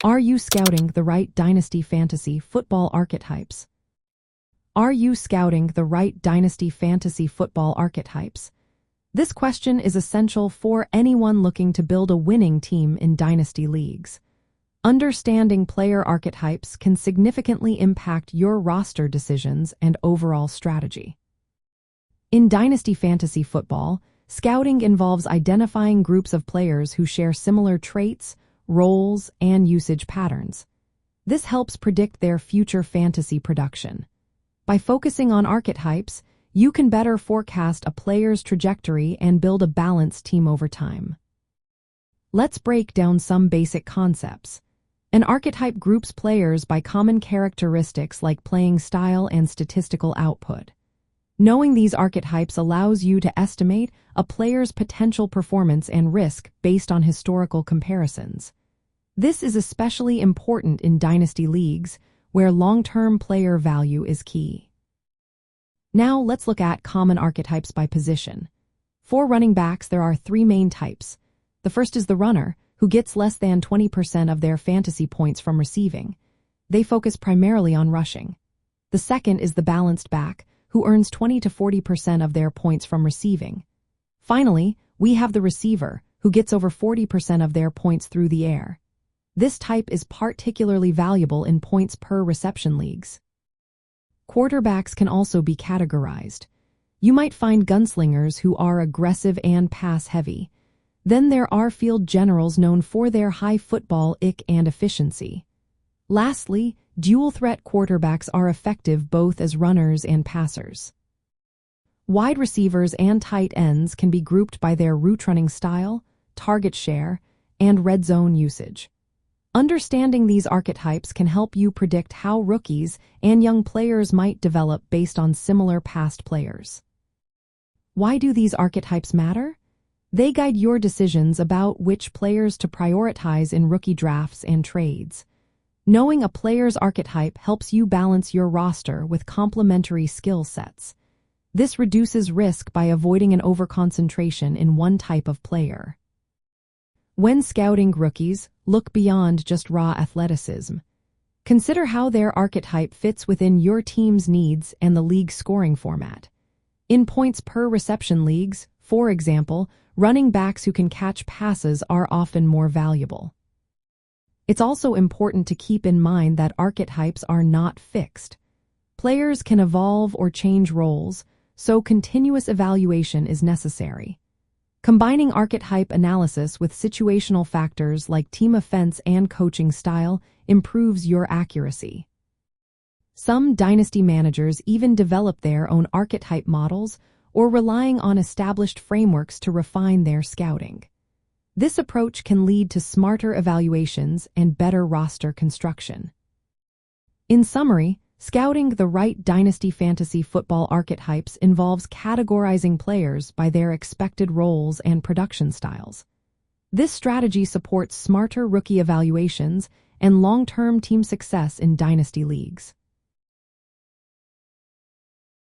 Are you scouting the right Dynasty fantasy football archetypes? Are you scouting the right Dynasty fantasy football archetypes? This question is essential for anyone looking to build a winning team in Dynasty leagues. Understanding player archetypes can significantly impact your roster decisions and overall strategy. In Dynasty fantasy football, scouting involves identifying groups of players who share similar traits, roles, and usage patterns. This helps predict their future fantasy production. By focusing on archetypes, you can better forecast a player's trajectory and build a balanced team over time. Let's break down some basic concepts. An archetype groups players by common characteristics like playing style and statistical output. Knowing these archetypes allows you to estimate a player's potential performance and risk based on historical comparisons. This is especially important in Dynasty leagues, where long-term player value is key. Now let's look at common archetypes by position. For running backs, there are three main types. The first is the runner, who gets less than 20% of their fantasy points from receiving. They focus primarily on rushing. The second is the balanced back, who earns 20 to 40% of their points from receiving. Finally, we have the receiver, who gets over 40% of their points through the air. This type is particularly valuable in points per reception leagues. Quarterbacks can also be categorized. You might find gunslingers who are aggressive and pass-heavy. Then there are field generals known for their high football IQ and efficiency. Lastly, dual-threat quarterbacks are effective both as runners and passers. Wide receivers and tight ends can be grouped by their route-running style, target share, and red zone usage. Understanding these archetypes can help you predict how rookies and young players might develop based on similar past players. Why do these archetypes matter? They guide your decisions about which players to prioritize in rookie drafts and trades. Knowing a player's archetype helps you balance your roster with complementary skill sets. This reduces risk by avoiding an overconcentration in one type of player. When scouting rookies, look beyond just raw athleticism. Consider how their archetype fits within your team's needs and the league's scoring format. In points per reception leagues, for example, running backs who can catch passes are often more valuable. It's also important to keep in mind that archetypes are not fixed. Players can evolve or change roles, so continuous evaluation is necessary. Combining archetype analysis with situational factors like team offense and coaching style improves your accuracy. Some Dynasty managers even develop their own archetype models or relying on established frameworks to refine their scouting. This approach can lead to smarter evaluations and better roster construction. In summary, scouting the right Dynasty fantasy football archetypes involves categorizing players by their expected roles and production styles. This strategy supports smarter rookie evaluations and long-term team success in Dynasty leagues.